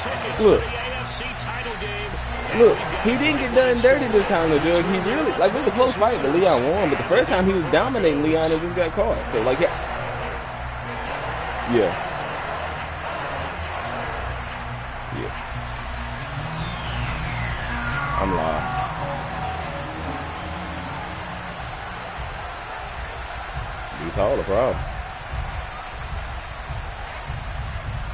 tickets Look. to the AFC title game. Look, he didn't get done dirty this time, though, Doug. He really, like, it was a close fight, but Leon won. But the first time he was dominating Leon and just got caught. So, like, yeah. Yeah. I'm live. He's all the problem.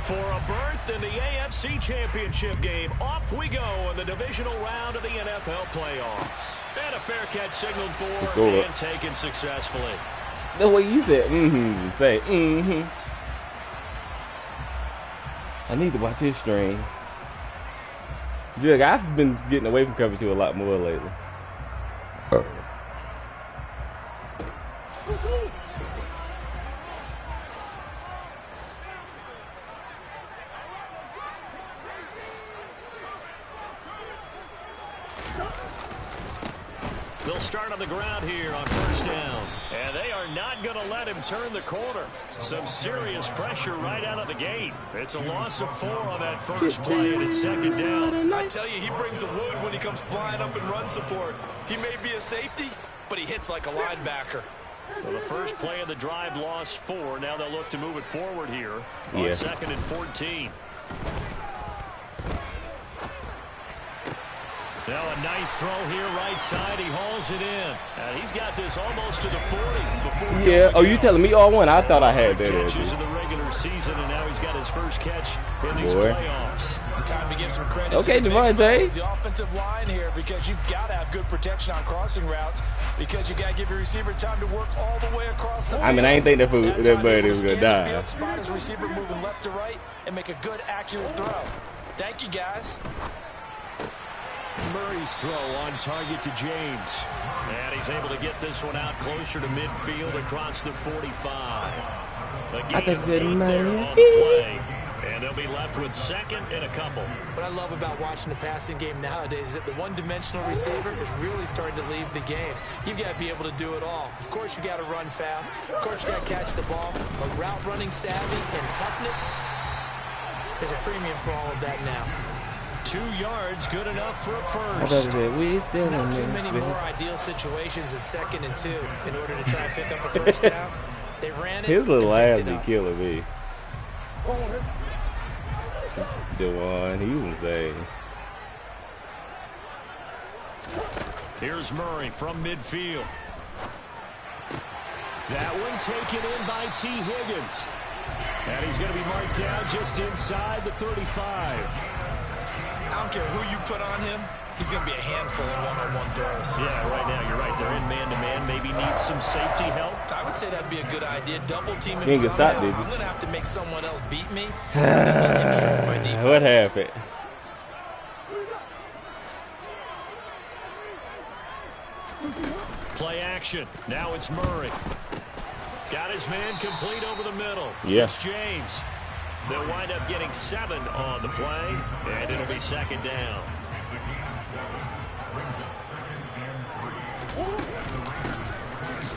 For a berth in the AFC Championship game, off we go in the divisional round of the NFL playoffs. And a fair catch signaled for and taken successfully. The way you said, say, I need to watch his stream. Jug, I've been getting away from cover 2 a lot more lately. They'll start on the ground here on first down. And they are not going to let him turn the corner. Some serious pressure right out of the gate. It's a loss of 4 on that first play, and it's second down. I tell you, he brings the wood when he comes flying up in run support. He may be a safety, but he hits like a linebacker. Well, the first play of the drive lost 4. Now they'll look to move it forward here on second and 14. Now a nice throw here, right side. He hauls it in. And he's got this almost to the 40 before. Yeah. Oh, you telling me all one? I thought I had that. Catches in the regular season, and now he's got his first catch in these playoffs. Time to give some credit. Okay, Devontae. The offensive line here, because you've got to have good protection on crossing routes, because you got to give your receiver time to work all the way across the field. I mean, I ain't think that buddy was gonna die. Spot his receiver moving left to right and make a good, accurate throw. Thank you, guys. Murray's throw on target to James. And he's able to get this one out closer to midfield across the 45. Again, there on the play. And they'll be left with second and a couple. What I love about watching the passing game nowadays is that the one-dimensional receiver is really starting to leave the game. You've got to be able to do it all. Of course, you got to run fast. Of course, you got to catch the ball. But route running savvy and toughness is a premium for all of that now. 2 yards, good enough for a first. Not too many more ideal situations at second and 2 in order to try and pick up a first down. They ran it. His little ass be killing me. Dewan, he was insane. Here's Murray from midfield. That one taken in by T. Higgins. And he's going to be marked down just inside the 35. I don't care who you put on him, he's going to be a handful in one-on-one throws. Yeah, right now, you're right. They're in man-to-man. Maybe needs some safety help. I would say that'd be a good idea. Double team him somehow. Stop, I'm going to have to make someone else beat me. What happened? Play action. Now it's Murray. Got his man complete over the middle. Yeah. It's James. They'll wind up getting 7 on the play, and it'll be second down.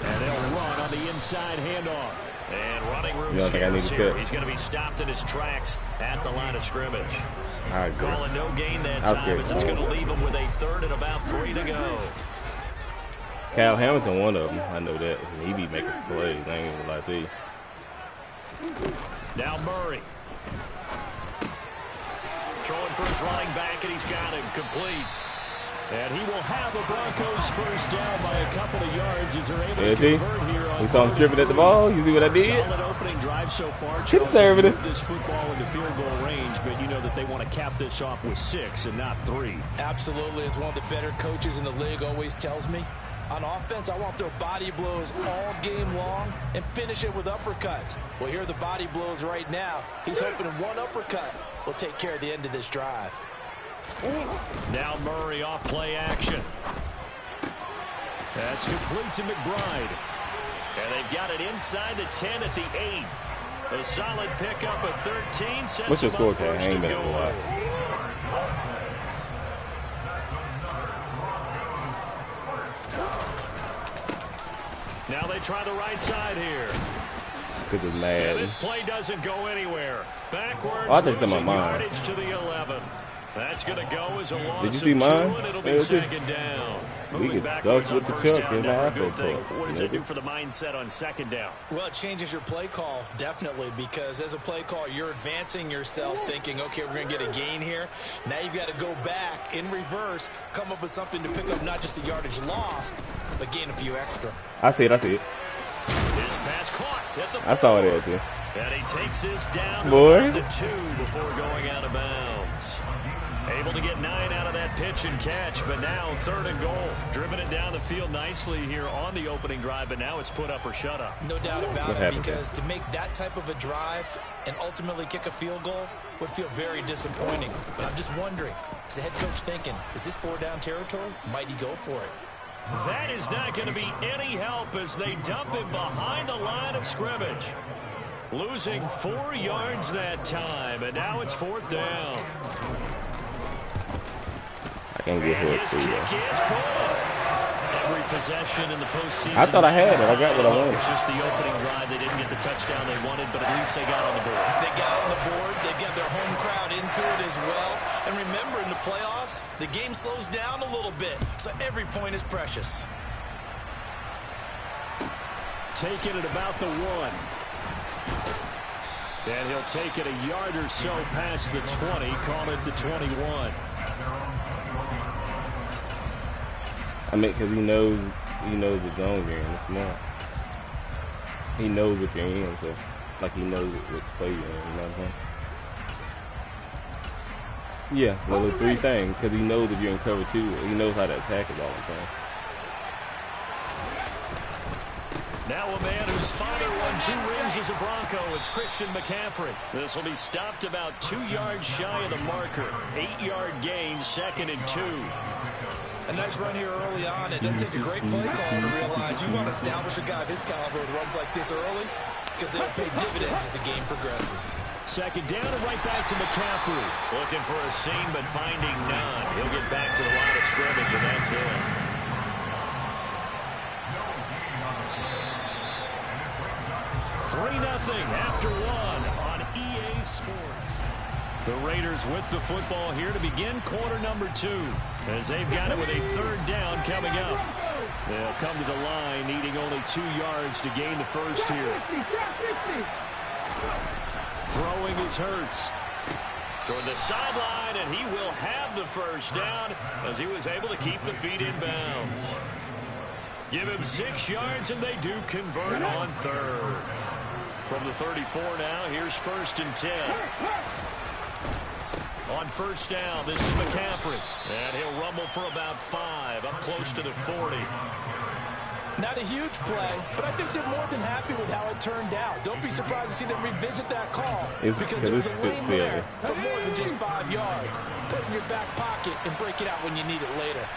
And they'll run on the inside handoff. And running room scarce here. He's going to be stopped in his tracks at the line of scrimmage. Calling no gain that time as it's going to leave him with a 3rd and about 3 to go. Kyle Hamilton, one of them. I know that. He be making some plays. I ain't gonna lie to you. Now Murray. Throwing for his running back, and he's got him complete. And he will have the Broncos first down by a couple of yards as they're able to convert here on. We saw him tripping at the ball. You see what I did? Solid opening drive so far. Conservative. This football into field goal range, but you know that they want to cap this off with 6 and not 3. Absolutely. As one of the better coaches in the league always tells me, on offense, I want to throw body blows all game long and finish it with uppercuts. Well, here are the body blows right now. He's hoping one uppercut will take care of the end of this drive. Now Murray off play action. That's complete to McBride. And they've got it inside the 10 at the 8. A solid pickup of 13. What's your scorecard? I ain't been able to watch. Now they try the right side here. This is mad. And this play doesn't go anywhere. Backwards, I think it's in my mind. yardage to the 11. That's going to go as a loss. Did you see mine? It'll be second down. We get stuck with the chuck in the apple talk. What does that do for the mindset on second down? Well, it changes your play call, definitely, because as a play call, you're advancing yourself thinking, okay, we're going to get a gain here. Now you've got to go back in reverse, come up with something to pick up not just the yardage lost, but gain a few extra. I see it. His pass caught at the 4. I saw it there, too. And he takes this down Boy. to the 2 before going out of bounds. Able to get 9 out of that pitch and catch, but now 3rd and goal. Driven it down the field nicely here on the opening drive, but now it's put up or shut up. No doubt about it, because to make that type of a drive and ultimately kick a field goal would feel very disappointing. But I'm just wondering, is the head coach thinking, is this 4-down territory? Might he go for it? That is not going to be any help as they dump him behind the line of scrimmage. Losing 4 yards that time, and now it's 4th down. I can't get hit too, Every possession in the postseason. I thought I had it. I got what I wanted. It's just the opening drive. They didn't get the touchdown they wanted, but at least they got on the board. They got on the board. They've got their home crowd into it as well. And remember, in the playoffs, the game slows down a little bit, so every point is precious. Taking it about the 1. And he'll take it a yard or so past the 20, call it the 21. I mean, because he knows the zone game. It's smart. He knows what you're in, so like he knows what play you're in. You know what I'm saying? Yeah, well, the 3 things, because he knows if you're in cover 2, he knows how to attack it all the time. Now a man whose father won 2 rings as a Bronco. It's Christian McCaffrey. This will be stopped about 2 yards shy of the marker. 8-yard gain, 2nd and 2. A nice run here early on. It doesn't take a great play call to realize you want to establish a guy of his caliber with runs like this early, because they'll pay dividends as the game progresses. 2nd down and right back to McCaffrey. Looking for a seam, but finding none. He'll get back to the line of scrimmage, and that's it. 3-0 after 1 on EA Sports. The Raiders with the football here to begin quarter number 2, as they've got it with a 3rd down coming up. They'll come to the line needing only 2 yards to gain the first here. Throwing is Hurts toward the sideline, and he will have the first down as he was able to keep the feet in bounds. Give him 6 yards, and they do convert on 3rd. From the 34 now, here's 1st and 10. On 1st down, this is McCaffrey. And he'll rumble for about 5, up close to the 40. Not a huge play, but I think they're more than happy with how it turned out. Don't be surprised to see them revisit that call, because there was a lane there for more than just 5 yards. Put it in your back pocket and break it out when you need it later.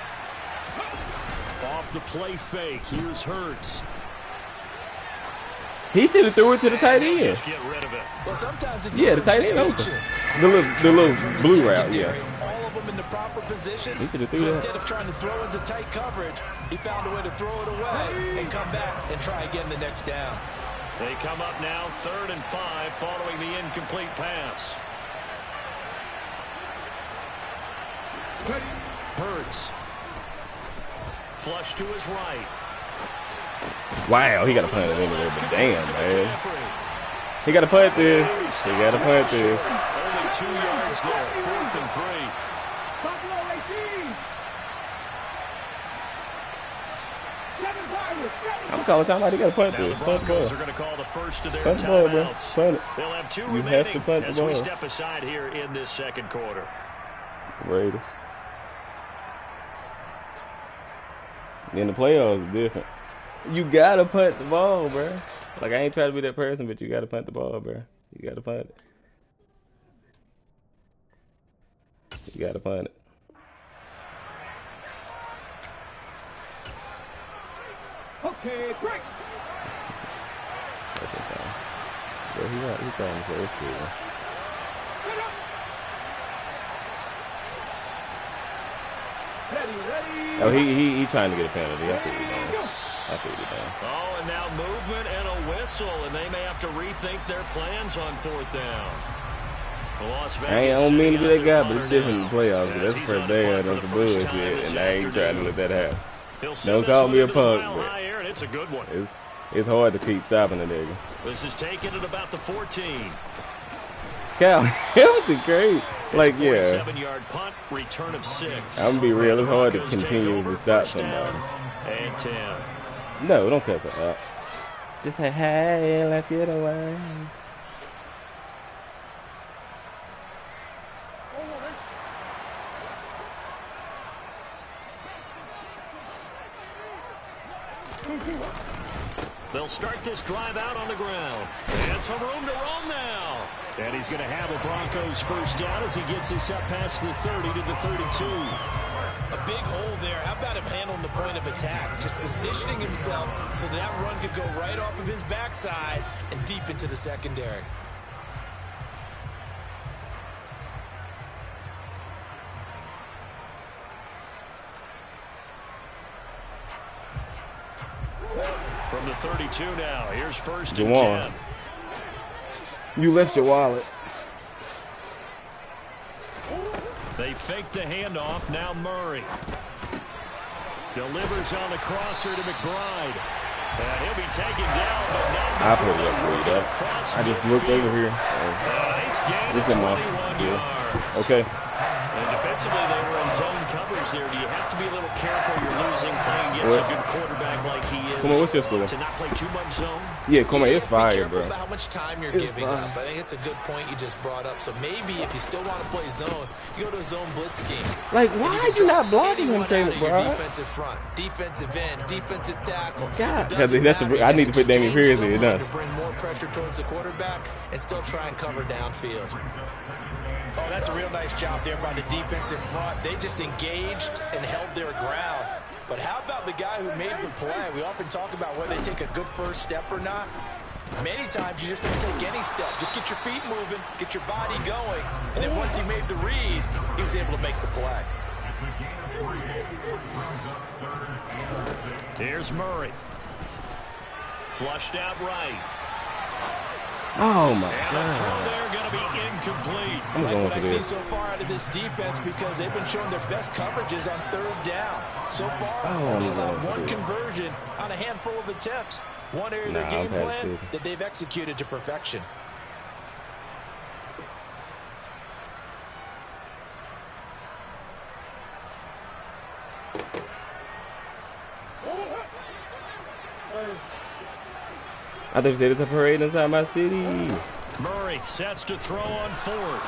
Off the play fake, here's Hurts. He should have threw it to the tight end. Just get rid of it. Well, sometimes the tight end open. The little blue route, yeah. All of them in the proper position. He should have threw so that. Instead of trying to throw into tight coverage, he found a way to throw it away and come back and try again the next down. They come up now 3rd and 5 following the incomplete pass. Hurts. Flush to his right. Wow, he got to punt it anyway, but damn, man. He got to punt this. He got to punt this. Only 2 yards there, 4th and 3. I'm calling time out. He got to punt this. The Broncos are going to call the first of their timeouts. Punt it. They'll have 2 You remaining have to punt the as ball. we step aside here in this 2nd quarter. Raiders. In the playoffs, it's different. You gotta punt the ball, bro. Like, I ain't trying to be that person, but you gotta punt the ball, bro. You gotta punt it. You gotta punt it. Okay, break. That's insane. Bro, he trying to say it's cool, man. Ready. Oh, he trying to get a penalty. I see what he's doing. I see what he's doing. Oh, and now movement and a whistle, and they may have to rethink their plans on 4th down. I don't mean to be that guy, but it's different in the playoffs. That's the first day on some bullshit, and I ain't trying to let that happen. Don't call me a punk, but it's hard to keep stopping a nigga. This is taken at about the 14. Cal, that was great. Like, yeah. 47-yard punt, return of 6. I'm gonna be real. It's hard to continue to stop somebody. And 10. No, don't cuss her out. Just say, hey, let's get away. They'll start this drive out on the ground. And some room to roam now. And he's going to have a Broncos first down as he gets this up past the 30 to the 32. A big hole there. How about him handling the point of attack? Just positioning himself so that run could go right off of his backside and deep into the secondary. From the 32 now, here's first and 10. You left your wallet. They fake the handoff. Now Murray delivers on the crosser to McBride. And he'll be taken down, but not I put it up for you. I just looked over here. Nice gain of 21 yards. Okay. And defensively, they were in zone coverage there. Do you have to be a little careful? You're losing playing against a good quarterback like he is. Come on, what's your score? To not play too much zone? Yeah, come on, it's fire, bro. About how much time you're giving up. I think it's a good point you just brought up. So maybe if you still want to play zone, you go to a zone blitz scheme. Like, why are you not blocking him, Caleb, bro? Defensive front, defensive end, defensive tackle. God, I need to put Damian Pierce in it, to bring more pressure towards the quarterback and still try and cover downfield. Oh, that's a real nice job there by the defensive front. They just engaged and held their ground. But how about the guy who made the play? We often talk about whether they take a good first step or not. Many times you just don't take any step. Just get your feet moving, get your body going. And then once he made the read, he was able to make the play. Here's Murray. Flushed out right. Oh my God. And the throw there going to be incomplete. I like what I see so far out of this defense because they've been showing their best coverages on third down. So far, they've allowed one conversion on a handful of attempts. One area of their game plan that they've executed to perfection. I thought you said it's a parade inside my city. Murray sets to throw on fourth.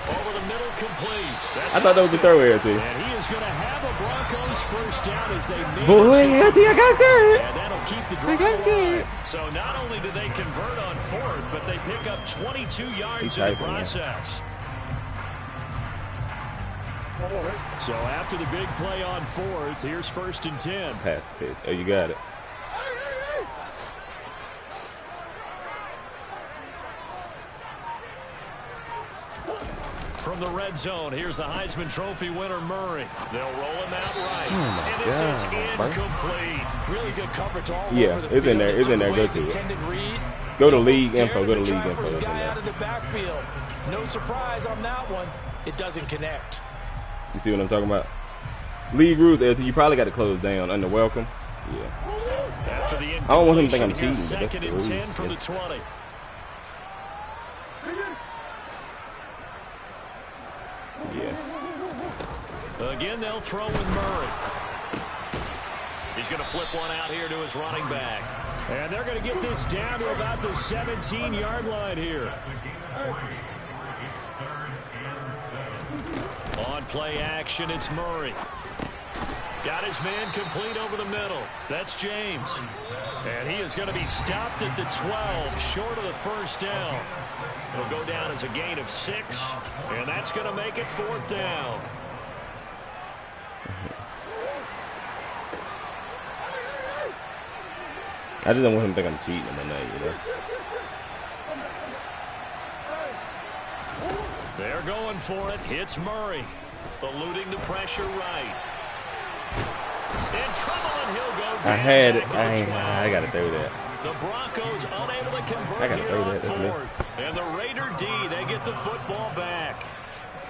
Over the middle, complete. I thought that was the throw area too. And he is going to have a Broncos first down as they manage. Boy, I think I got that. And that'll keep the drive alive. So not only do they convert on fourth, but they pick up 22 yards in the process. So after the big play on fourth, here's first and 10. Pass pitch. Oh, you got it. From the red zone, here's the Heisman Trophy winner, Murray. They'll roll him out right. Oh and this is incomplete. Really good coverage all over the field. It's in there. It's in there. Go to it. Go to league info. Go to league info. It's in there. Out of the backfield. No surprise on that one. It doesn't connect. You see what I'm talking about? League rules, you probably got to close down under welcome. Yeah. After the I don't want him to think I'm cheating. Second and 10 from the 20. Yeah. Again, they'll throw with Murray. He's going to flip one out here to his running back. And they're going to get this down to about the 17-yard line here. On play action, it's Murray. Got his man complete over the middle. That's James. And he is going to be stopped at the 12, short of the first down. It'll go down as a gain of 6, and that's going to make it fourth down. I just don't want him to think I'm cheating him or nothing, you know. They're going for it. It's Murray. Eluding the pressure right. In trouble, and he'll go down. I had it. I got to throw that. The Broncos unable to convert. I got to throw that. Fourth. And the Raider D, they get the football back.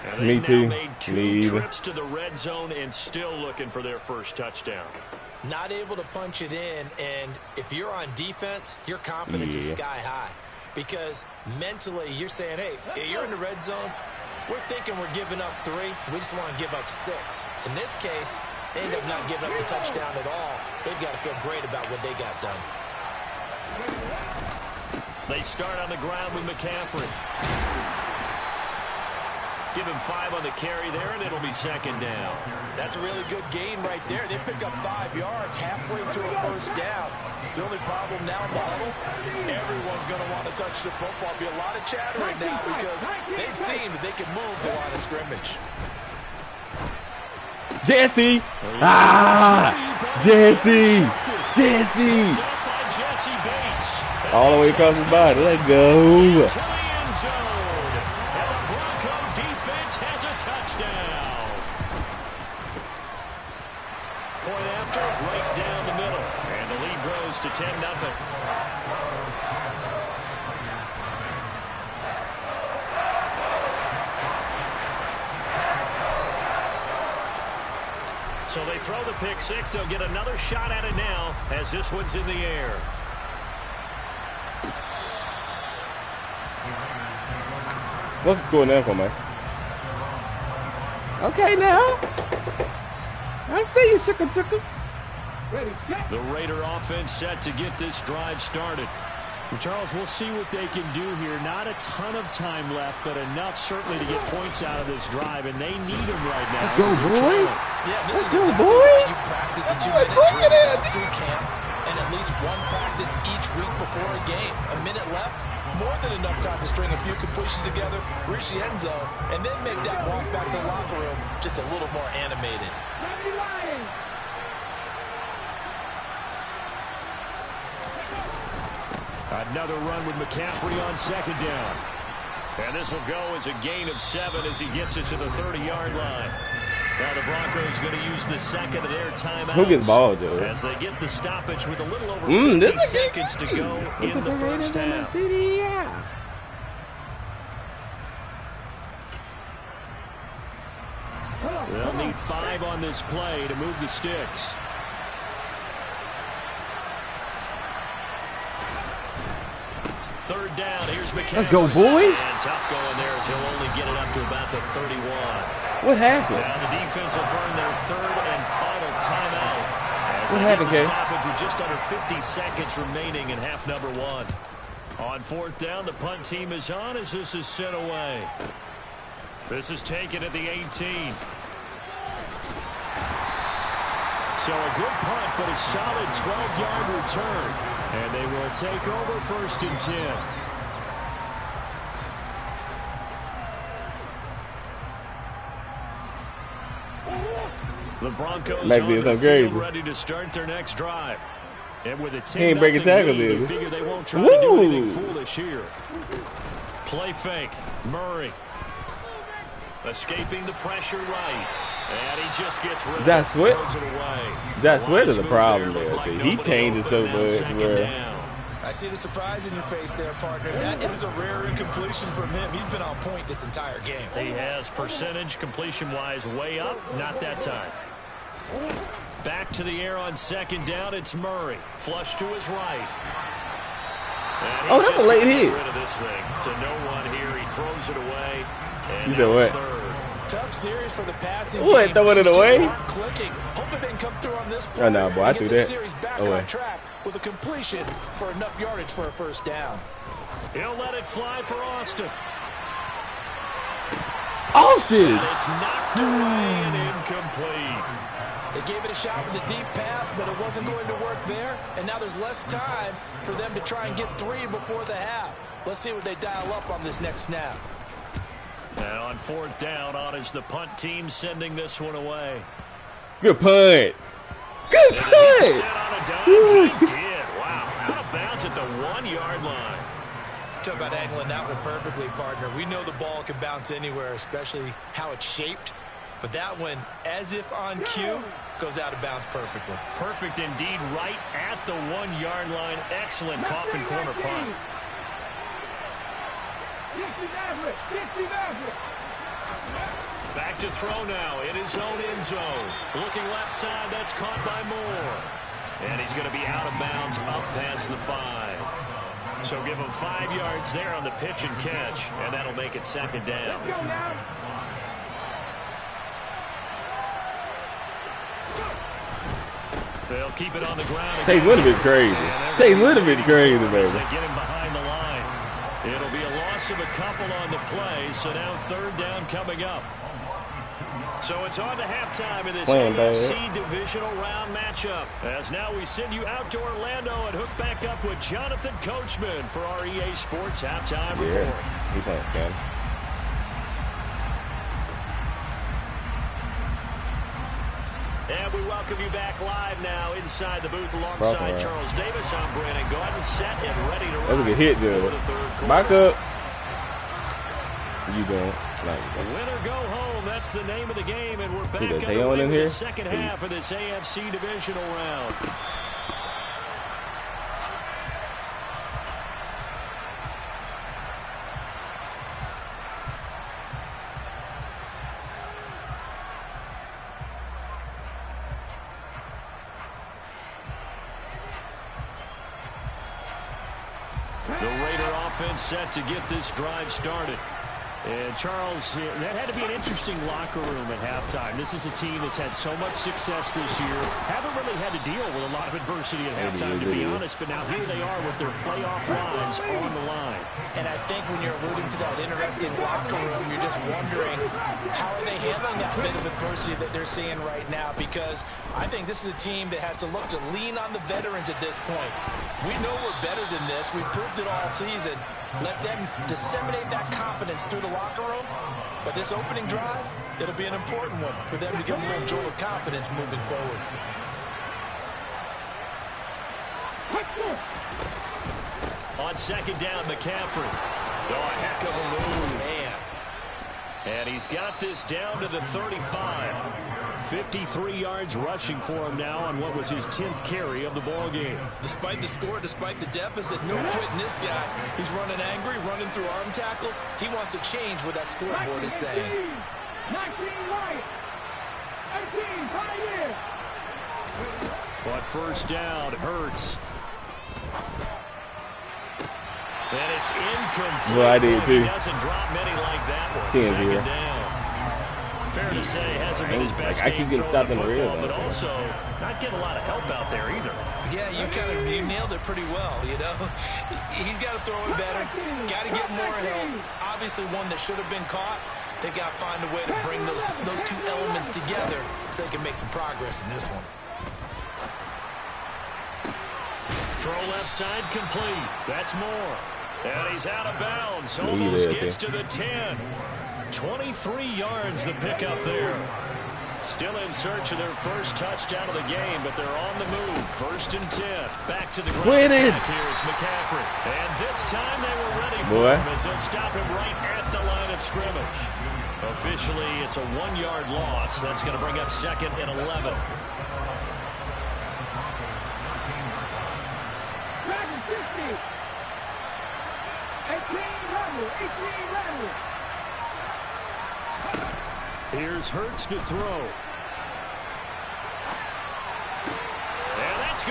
And Me too. Made 2 trips to the red zone and still looking for their first touchdown. Not able to punch it in, and if you're on defense, your confidence is sky high. Because mentally, you're saying, hey, you're in the red zone. We're thinking we're giving up 3. We just want to give up 6. In this case, they end up not giving up the touchdown at all. They've got to feel great about what they got done. They start on the ground with McCaffrey. Give him 5 on the carry there, and it'll be second down. That's a really good gain right there. They pick up 5 yards halfway to a first down. The only problem now in the huddle, everyone's going to want to touch the football. Be a lot of chattering now because they've seen that they can move the line of scrimmage. Jesse! Jesse! Jesse! All the way across his body. Let's go. Point after, right down the middle. And the lead grows to 10-0. So they throw the pick 6. They'll get another shot at it now as this one's in the air. What's the score now for, man? Okay, now. I see you, chicka. The Raider offense set to get this drive started. Charles, we'll see what they can do here. Not a ton of time left, but enough certainly to get points out of this drive, and they need them right now. Let's go, boy. Yeah, this Let's is go, exactly boy. why you practice a 2-minute drill through camp, and at least one practice each week before a game. A minute left, more than enough time to string a few completions together, reach the end zone, and then make that walk back to the locker room just a little more animated. Another run with McCaffrey on second down. And this will go as a gain of 7 as he gets it to the 30-yard line. Now the Broncos going to use the second of their timeouts. Who gets ball, Joe? As they get the stoppage with a little over 50 seconds to go in the first half. They'll need 5 on this play to move the sticks. Third down, here's McCaffrey. Let's go, boy. And tough going there as he'll only get it up to about the 31. What happened? Now the defense will burn their third and final timeout. As what happened, the stoppage with just under 50 seconds remaining in half number 1. On fourth down, the punt team is on as this is sent away. This is taken at the 18. So a good punt, but a solid 12-yard return. And they will take over first and 10. The Broncos ready to start their next drive. And with a 10-0 lead, they figure they won't try to do anything foolish here. Play fake. Murray. Escaping the pressure right. And he just gets rid of it. Throws it away. Josh Sweat is a problem there. He changes so much. I see the surprise in your face there, partner. That is a rare incompletion from him. He's been on point this entire game. He has percentage completion-wise way up. Not that time. Back to the air on second down. It's Murray. Flush to his right. Oh, that's a late hit. Rid of this thing to no one here. He throws it away. And you said what? Tough series for the passing game. Throwing it away? Clicking. Hoping they can come through on this play. Oh, no, boy. I threw that series back on track with a completion for enough yardage for a first down. He'll let it fly for Austin. Austin! And it's knocked away and incomplete. They gave it a shot with a deep pass, but it wasn't going to work there. And now there's less time for them to try and get 3 before the half. Let's see what they dial up on this next snap. And on fourth down, on is the punt team sending this one away. Good punt. Good punt. He did. Wow. Out of bounds at the 1-yard line. Talk about angling that one perfectly, partner. We know the ball can bounce anywhere, especially how it's shaped. But that one, as if on cue, goes out of bounds perfectly. Perfect indeed, right at the 1-yard line. Excellent coffin corner punt. Back to throw now in his own end zone. Looking left side, that's caught by Moore. And he's going to be out of bounds up past the 5. So give him 5 yards there on the pitch and catch, and that'll make it second down. They'll keep it on the ground. Chase would have been crazy. Chase would have been crazy, baby. They get him behind the line. It'll be a loss of a couple on the play, so now third down coming up. So it's on to halftime in this AFC divisional round matchup. As now we send you out to Orlando and hook back up with Jonathan Coachman for our EA Sports halftime report. He playing scam. And we welcome you back live now inside the booth alongside Charles Davis. I'm Brandon Gordon, set and ready to run. That was a good hit, dude. Back up. You going? Win or go home, that's the name of the game, and we're back underway in the second half of this AFC divisional round. The Raider offense set to get this drive started. And Charles, that had to be an interesting locker room at halftime. This is a team that's had so much success this year. Haven't really had to deal with a lot of adversity at halftime, to be honest. But now here they are with their playoff lives on the line. And I think when you're alluding to that interesting locker room, you're just wondering how are they handling that bit of adversity that they're seeing right now. Because I think this is a team that has to look to lean on the veterans at this point. We know we're better than this. We've proved it all season. Let them disseminate that confidence through the locker room. But this opening drive, it'll be an important one for them to give them a little jolt of confidence moving forward. On second down, McCaffrey. Oh, a heck of a move. Man. And he's got this down to the 35. 53 yards rushing for him now on what was his 10th carry of the ball game. Despite the score, despite the deficit, no quitting this guy. He's running angry, running through arm tackles. He wants to change what that scoreboard is saying. 19 right, 18 Pioneer. But first down, Hurts. And it's incomplete. Well, I did too. He doesn't drop many like that one. Second down. Fair to say, hasn't been his best game throwing the football, but also not getting a lot of help out there either. Yeah, you nailed it pretty well, you know. He's got to throw it better, got to get more help. Obviously one that should have been caught. They've got to find a way to bring those two elements together so they can make some progress in this one. Throw left side complete. That's Moore. And he's out of bounds. Almost gets to the 10. 23 yards the pickup there. Still in search of their first touchdown of the game, but they're on the move. First and 10. Back to the ground attack here. It's McCaffrey. And this time they were ready for him as they'll stop him right at the line of scrimmage. Officially, it's a 1-yard loss. That's going to bring up second and 11. Here's Hurts to throw.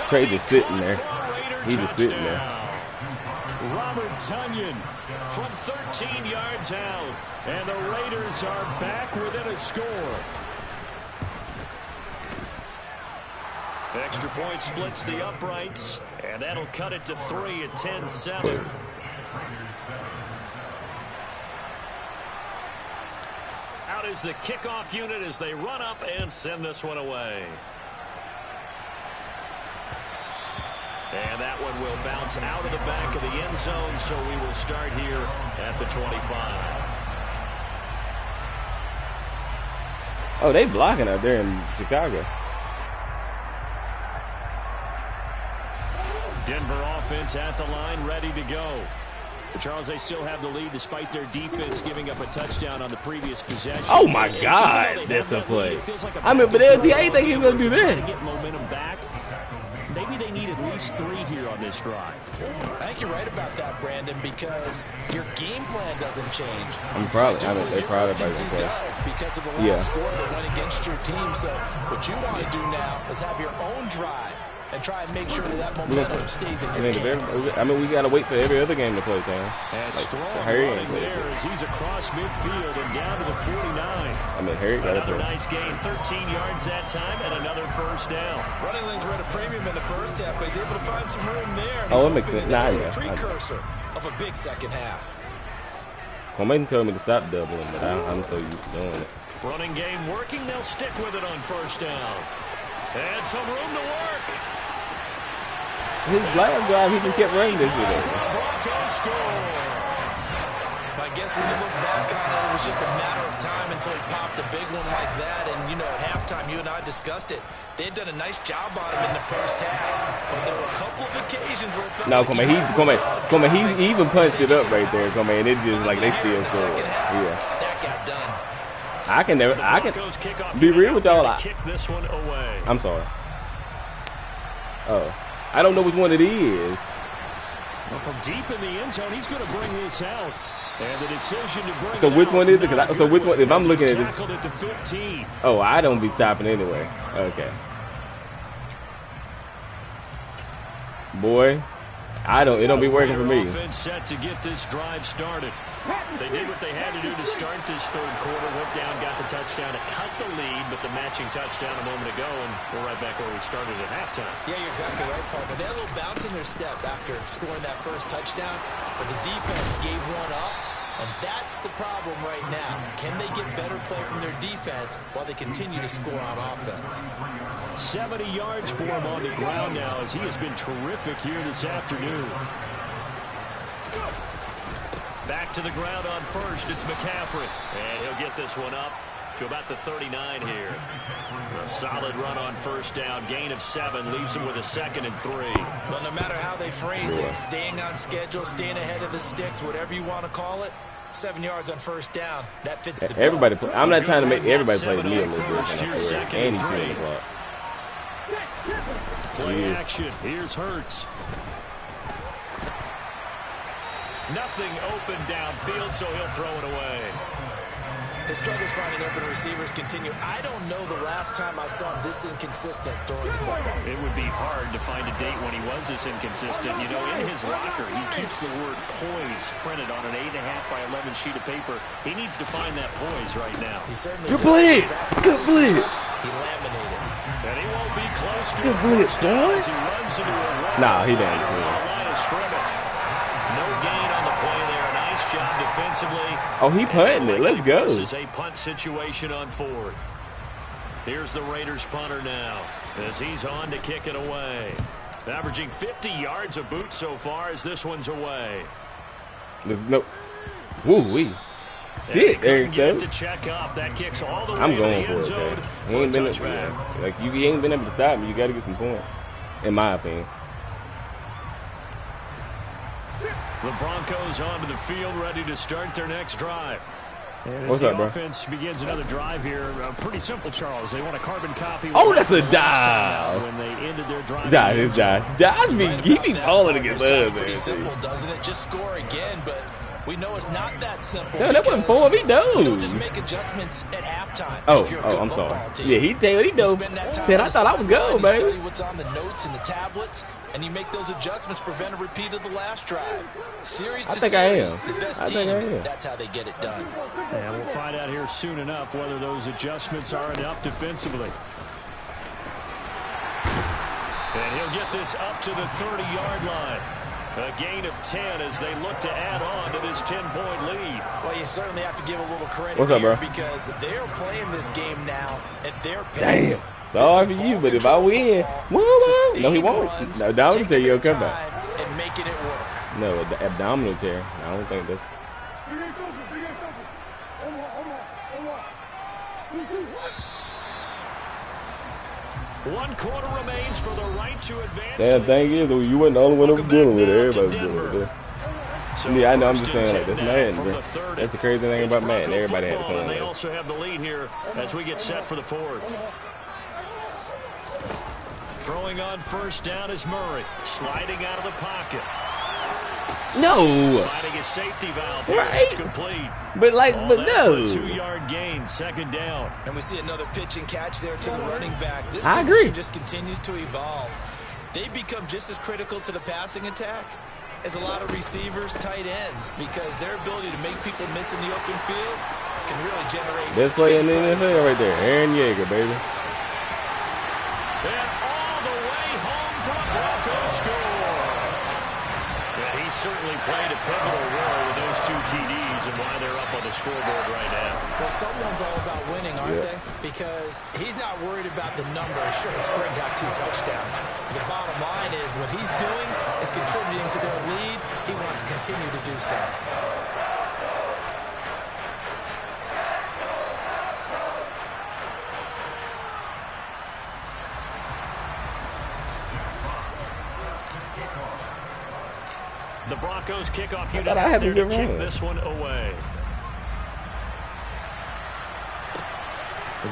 Trey just sitting there. He's just sitting there. Robert Tonyan from 13 yards out. And the Raiders are back within a score. Extra point splits the uprights. And that'll cut it to 3 at 10-7. Out is the kickoff unit as they run up and send this one away. And that one will bounce out of the back of the end zone, so we will start here at the 25. Oh, they blocking out there in Chicago. Denver offense at the line, ready to go. But Charles, they still have the lead despite their defense giving up a touchdown on the previous possession. Oh my God, that's a play. I mean, but I ain't think he's gonna do that. Get momentum back. Maybe they need at least 3 here on this drive. I think you're right about that, Brandon, because your game plan doesn't change. I'm probably, I mean, they're probably about to play. Because of the last score that went against your team. So what you want to do now is have your own drive and try and make sure that momentum stays in your game. I mean, we got to wait for every other game to play, Sam. And like, strong running there as he's across midfield and down to the 49. I mean, Harry got another nice gain, 13 yards that time, and another first down. Running lanes were at a premium in the first half, but he's able to find some room there. Oh, it makes sense. That's a precursor of a big second half. Well, Mason told me to stop doubling, but I'm so used to doing it. Running game working. They'll stick with it on first down. And some room to work. His last drive, he just kept running this with it. Broncos score. I guess when you look back on it, it was just a matter of time until he popped a big one like that. And, you know, at halftime, you and I discussed it. They had done a nice job on him in the first half. But there were a couple of occasions where it felt he even punched it up right there, and it just like they still scored. Yeah. That got done. I can be real with y'all. I'm sorry. Oh. I don't know which one it is. Well, from deep in the end zone, he's going to bring this out. And the decision to bring so which one is it? So which one? If I'm looking at this. Tackled at the 15. Oh, I don't be stopping anyway. Okay. Boy, I don't. It don't be working for me. Offense set to get this drive started. They did what they had to do to start this third quarter. Went down, got the touchdown to cut the lead, but the matching touchdown a moment ago, and we're right back where we started at halftime. Yeah, you're exactly right, Paul. But they had a little bounce in their step after scoring that first touchdown, but the defense gave one up, and that's the problem right now. Can they get better play from their defense while they continue to score on offense? 70 yards for him on the ground now, as he has been terrific here this afternoon. Back to the ground on first. It's McCaffrey. And he'll get this one up to about the 39 here. A solid run on first down. Gain of 7 leaves him with a 2nd and 3. Well, no matter how they phrase it, staying on schedule, staying ahead of the sticks, whatever you want to call it, 7 yards on first down. That fits the everybody play. I'm not trying to make everybody play me a little bit. And he's doing the clock. Play action. Here's Hurts. Nothing open downfield, so he'll throw it away. His struggles finding open receivers continue. I don't know the last time I saw him this inconsistent throwing the football. It would be hard to find a date when he was this inconsistent. You know, in his locker, he keeps the word poise printed on an 8.5 by 11 sheet of paper. He needs to find that poise right now. He certainly Good blitz! Good blitz! He laminated. And he won't be close to a first down as he runs into a wall. Nah, he didn't. Line of scrimmage. No gain on the play there. Nice job defensively. Oh, he punting it. Let's go. This is a punt situation on 4th. Here's the Raiders punter now as he's on to kick it away. Averaging 50 yards a boot so far as this one's away. There's no. Woo-wee. Shit, Eric said. To check up. That kicks all the way I'm going to the for end it, zone. He ain't been like you ain't been able to stop me. You got to get some points, in my opinion. The Broncos onto the field, ready to start their next drive. And what's up, bro? Offense begins another drive here. Pretty simple, Charles. They want a carbon copy. Oh, that's a dive. When they ended their drive. He be balling against us, pretty simple, doesn't it? Just score again, but we know it's not that simple. No, that wasn't 4. He knows. You don't just make adjustments at halftime. Oh, I'm sorry. Yeah, he knows. Said I thought I was good, baby. Study what's on the notes and the tablets, and you make those adjustments, prevent a repeat of the last drive. Series to series, the best teams, that's how they get it done. And we'll find out here soon enough whether those adjustments are enough defensively. And he'll get this up to the 30-yard line. A gain of 10 as they look to add on to this 10-point lead. Well, you certainly have to give a little credit What's up, bro? Because they're playing this game now at their pace. Damn. Sorry for you, but if I win, no, he won't. No, abdominal tear, you'll come back. And making it work. No, the abdominal tear. I don't think that's. One quarter remains for the right to advance. Damn thing is, you wasn't the only one that was dealing with it. Everybody's dealing with it. So yeah, I know. I'm just saying, like, that's Madden, bro. That's the crazy thing about Madden. Everybody had something. They also have the lead here as we get set for the 4th. Throwing on first down is Murray. Sliding out of the pocket. No. Finding a safety valve here. Right. It's complete. But no. 2-yard gain, second down. And we see another pitch and catch there to the running back. This I position agree. just continues to evolve. They become just as critical to the passing attack as a lot of receivers, tight ends, because their ability to make people miss in the open field can really generate. Best play in the NFL right there. Aaron Yeager, baby. And all the way home for a Broncos score. And he certainly played a pivotal role with those 2 TDs and why they're up on the scoreboard right now. Well, someone's all about winning, aren't they? Because he's not worried about the number. Sure, it's great to have 2 touchdowns. But the bottom line is what he's doing is contributing to their lead. He wants to continue to do so. The Broncos kickoff unit out there to kick this one away.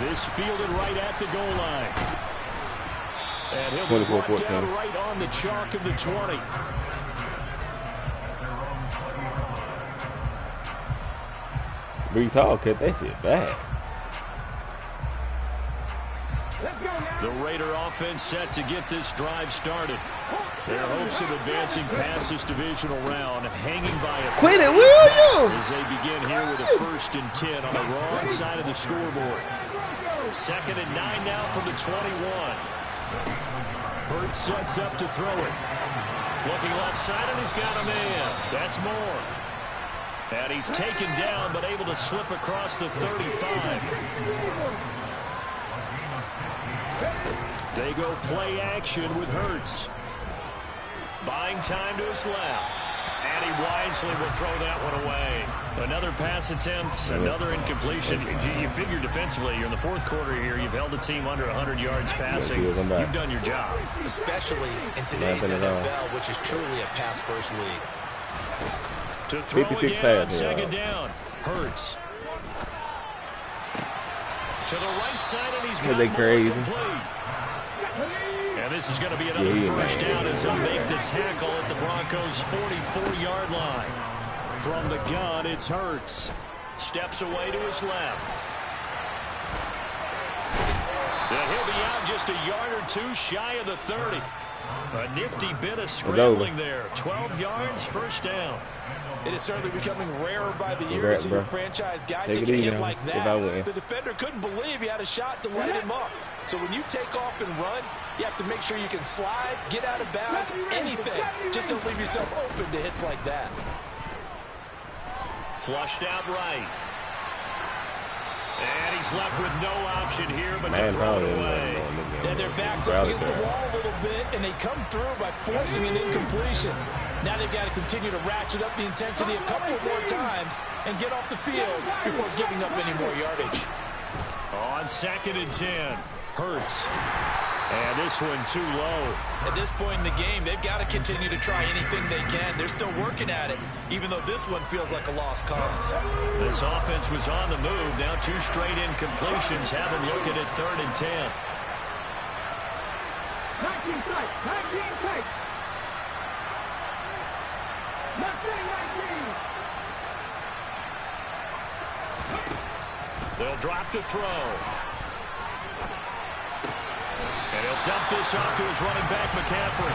This fielded right at the goal line. And he'll be brought down right on the chalk of the 20. Brees Hall cut that shit back. The Raider offense set to get this drive started. Their hopes of advancing past this divisional round hanging by a Quinnen Williams as they begin here with a 1st and 10 on the wrong side of the scoreboard. 2nd and 9 now from the 21. Hurts sets up to throw it. Looking left side, and he's got a man. That's Moore. And he's taken down, but able to slip across the 35. They go play action with Hurts. Buying time to his left. And he wisely will throw that one away. Another pass attempt, another incompletion. You figure defensively, you're in the 4th quarter here. You've held the team under 100 yards passing. You've done your job. Especially in today's NFL, which is truly a pass-first league. To throw again on 2nd down. Hurts. To the right side, and he's got Moore complete. And this is going to be another first down as they'll make the tackle at the Broncos' 44-yard line. From the gun, it's Hurts. Steps away to his left. And he'll be out just a yard or 2 shy of the 30. A nifty bit of scrambling there. 12 yards, first down. It is certainly becoming rarer by the year to see a franchise guy take a hit like that. The defender couldn't believe he had a shot to light him up. So when you take off and run, you have to make sure you can slide, get out of bounds, anything. Just don't leave yourself open to hits like that. Flushed out right. And he's left with no option here but to throw it away. Then their backs up against the wall a little bit, and they come through by forcing an incompletion. Now they've got to continue to ratchet up the intensity a couple more times and get off the field before giving up any more yardage. On 2nd and 10, Hurts. And this one too low. At this point in the game, they've got to continue to try anything they can. They're still working at it, even though this one feels like a lost cause. This offense was on the move. Now 2 straight incompletions have them looking at 3rd and 10. 19 tight, 19 tight. 19. They'll drop to throw. And he'll dump this off to his running back, McCaffrey.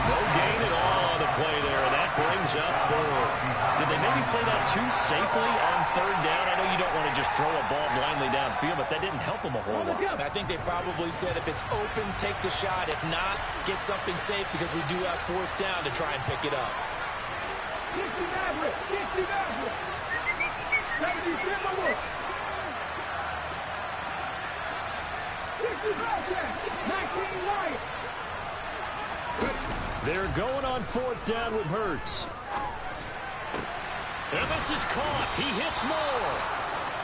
No gain at all on the play there. That brings up 4th. Did they maybe play that too safely on 3rd down? I know you don't want to just throw a ball blindly downfield, but that didn't help them a whole lot. I think they probably said if it's open, take the shot. If not, get something safe because we do have 4th down to try and pick it up. 60 Maverick, 60 Maverick. 70 Timberwolves. 60 Maverick, 19 Lions. They're going on 4th down with Hurts. And this is caught. He hits Moore.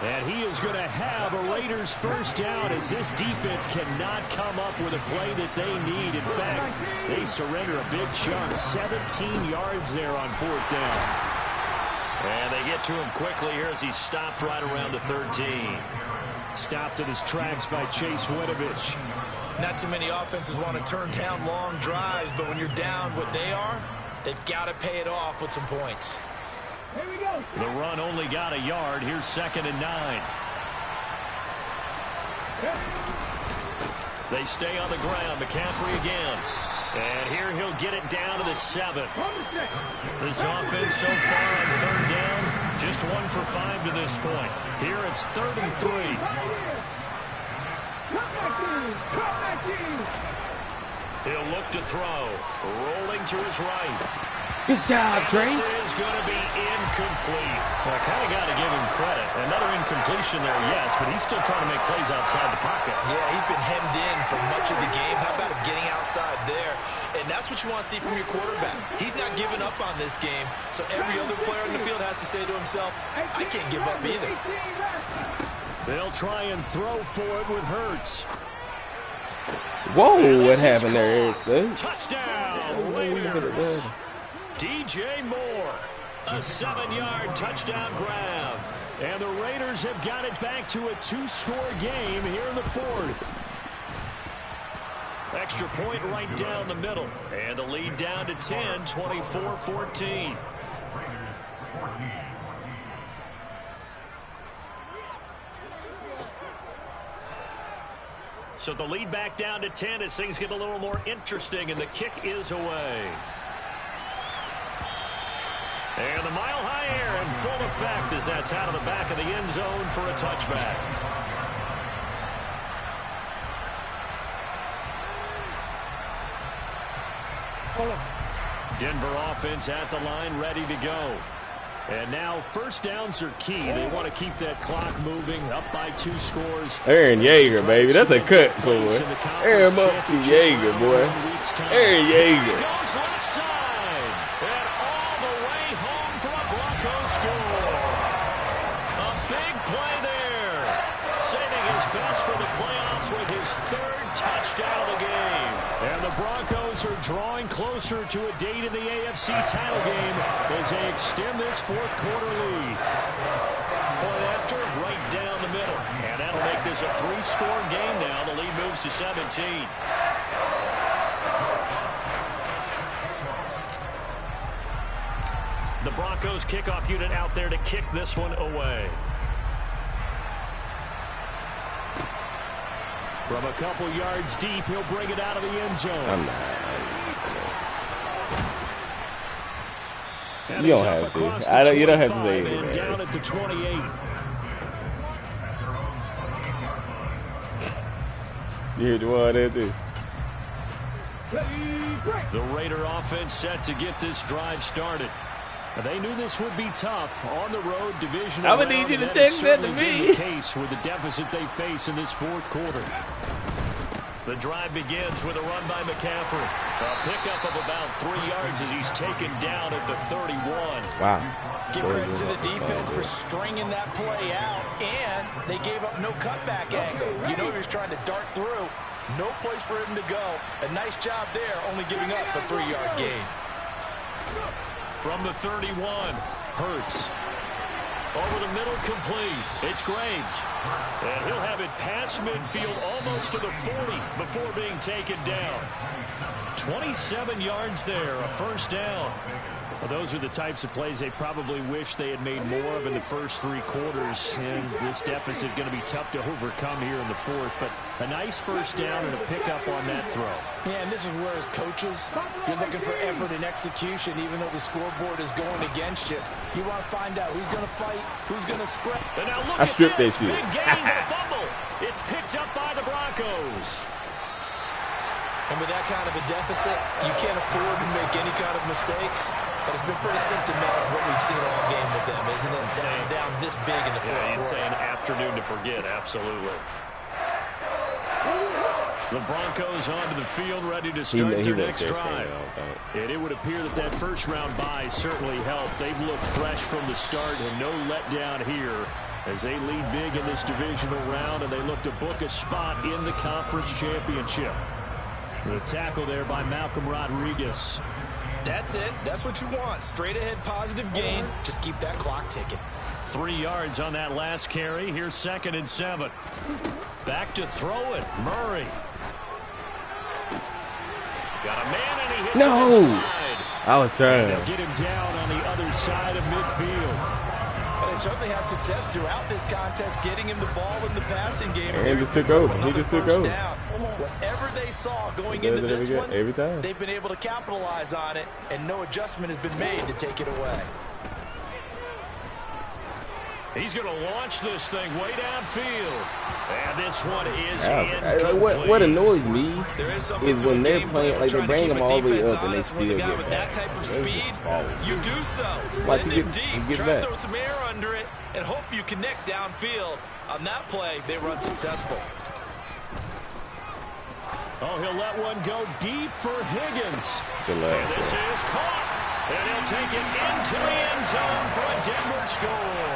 And he is going to have a Raiders first down as this defense cannot come up with a play that they need. In fact, they surrender a big chunk. 17 yards there on 4th down. And they get to him quickly here as he stopped right around the 13. Stopped in his tracks by Chase Winovich. Not too many offenses want to turn down long drives, but when you're down what they are, they've got to pay it off with some points. Here we go. The run only got a yard. Here's 2nd and 9. They stay on the ground. McCaffrey again. And here he'll get it down to the 7. This offense so far on 3rd down, just 1 for 5 to this point. Here it's 3rd and 3. He'll look to throw. Rolling to his right. Good job, Trey. This is going to be incomplete. Well, I kind of got to give him credit. Another incompletion there, yes, but he's still trying to make plays outside the pocket. Yeah, he's been hemmed in for much of the game. How about him getting outside there? And that's what you want to see from your quarterback. He's not giving up on this game, so every other player in the field has to say to himself, I can't give up either. They'll try and throw for it with Hurts. Whoa, what happened there, Eric? Touchdown, Raiders. DJ Moore, a 7-yard touchdown grab. And the Raiders have got it back to a 2-score game here in the 4th. Extra point right down the middle. And the lead down to 10, 24-14. So the lead back down to 10 as things get a little more interesting, and the kick is away. And the mile-high air in full effect as that's out of the back of the end zone for a touchback. Denver offense at the line, ready to go. And now first downs are key. They want to keep that clock moving, up by 2 scores. Aaron Yeager, baby. That's a cut, boy. Aaron Murphy Yeager, boy. Aaron Yeager. Goes left side. And all the way home for a Broncos score. A big play there. Saving his best for the playoffs with his 3rd touchdown of the game. And the Broncos are drawing closer to a date in the AFC title game as they extend this 4th quarter lead. Point after, right down the middle. And that'll make this a 3-score game now. The lead moves to 17. The Broncos kickoff unit out there to kick this one away. From a couple yards deep, he'll bring it out of the end zone. You don't have to. You don't have to say anything. Down at the 28. You hear the one there, too? The Raider offense set to get this drive started. They knew this would be tough on the road division. I would need you to text that to me. The case with the deficit they face in this 4th quarter. The drive begins with a run by McCaffrey. A pickup of about 3 yards as he's taken down at the 31. Wow. Give credit to the defense for stringing that play out, and they gave up no cutback angle. You know he was trying to dart through. No place for him to go. A nice job there, only giving up a 3-yard gain. From the 31, Hurts. Over the middle, complete. It's Graves. And he'll have it past midfield almost to the 40 before being taken down. 27 yards there, a first down. Well, those are the types of plays they probably wish they had made more of in the first 3 quarters. And this deficit going to be tough to overcome here in the 4th. But a nice first down and a pickup on that throw. Yeah, and this is where as coaches, you're looking for effort and execution, even though the scoreboard is going against you. You want to find out who's going to fight, who's going to spread. And now look at this. Big gain, the fumble. It's picked up by the Broncos. And with that kind of a deficit, you can't afford to make any kind of mistakes. But it's been pretty symptomatic of what we've seen all game with them, isn't it? Down this big in the 4th quarter. You'd say an afternoon to forget, absolutely. The Broncos onto the field, ready to start their next drive. And it would appear that that first-round bye certainly helped. They've looked fresh from the start and no letdown here as they lead big in this divisional round, and they look to book a spot in the conference championship. The tackle there by Malcolm Rodriguez. That's it. That's what you want. Straight ahead positive gain. Just keep that clock ticking. 3 yards on that last carry. Here's 2nd and 7. Back to throw it. Murray. Got a man, and he hits No! it inside. I was trying. They'll get him down on the other side of midfield. But they certainly had success throughout this contest, getting him the ball in the passing game. And just took over. He just took over. Whatever they saw going into this one, every time. they've been able to capitalize on it, and no adjustment has been made to take it away. He's going to launch this thing way downfield. And this one is what annoys me is when they're playing, like they bring them all the way up and they still get with that type of speed. You do so. Like Send him deep. Try to throw some air under it and hope you connect downfield. On that play, they run successful. Oh, he'll let one go deep for Higgins. And this is caught. And he'll take it into the end zone for a Denver score.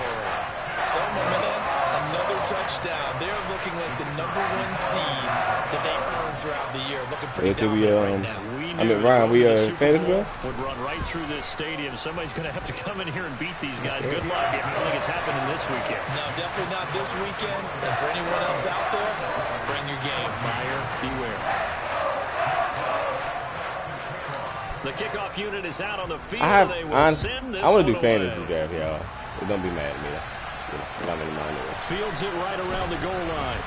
So momentum, another touchdown. They're looking like the #1 seed that they earned throughout the year. Looking pretty dominant right now. I mean, Ryan, we fantasy ball? Would run right through this stadium. Somebody's going to have to come in here and beat these guys. Good luck. I don't think it's happening this weekend. No, definitely not this weekend. And for anyone else out there, bring your game. Buyer beware. The kickoff unit is out on the field. I want to do fantasy draft, y'all. Don't be mad at me. Fields it right around the goal line.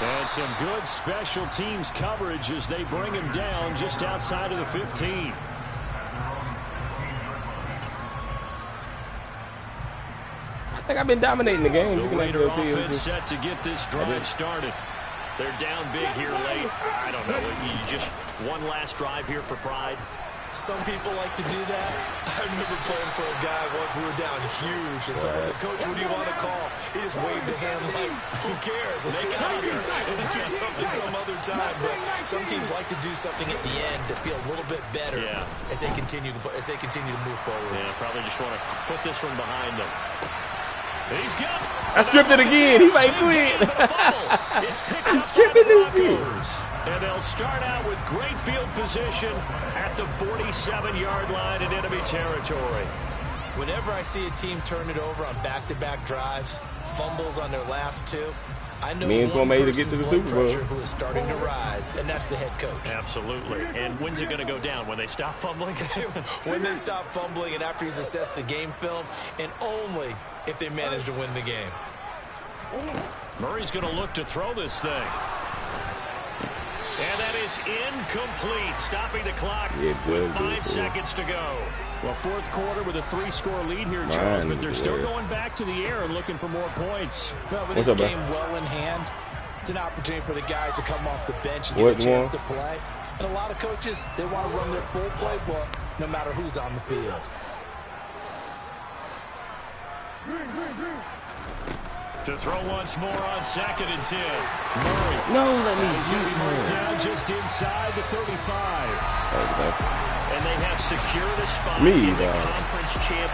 And some good special teams coverage as they bring him down just outside of the 15. I think I've been dominating the game. The Raider offense set to get this drive started. They're down big here late. I don't know. You just one last drive here for pride. Some people like to do that. I remember playing for a guy once. We were down huge, and someone said, "Coach, what do you want to call?" He just waved a hand like, "Who cares? Let's get out of here and do something some other time." But some teams like to do something at the end to feel a little bit better as they continue to move forward. Yeah, probably just want to put this one behind them. He's got. I stripped it again. He might quit. It's picked up by the Broncos. And they'll start out with great field position at the 47-yard line in enemy territory. Whenever I see a team turn it over on back-to-back drives, fumbles on their last two, I know one to get to the Super Bowl who is starting to rise, and that's the head coach. Absolutely. And when's it going to go down? When they stop fumbling? When they stop fumbling and after he's assessed the game film, and only if they manage to win the game. Murray's going to look to throw this thing. And that is incomplete, stopping the clock with 5 seconds to go. Well, fourth quarter with a 3-score lead here, Charles, but they're still going back to the air and looking for more points. Well, with this game well in hand, it's an opportunity for the guys to come off the bench and get a chance to play. And a lot of coaches, they want to run their full playbook no matter who's on the field. To throw once more on 2nd and 10. Murray. No, let me He's going to be marked down just inside the 35. And they have secured a spot in the conference championship.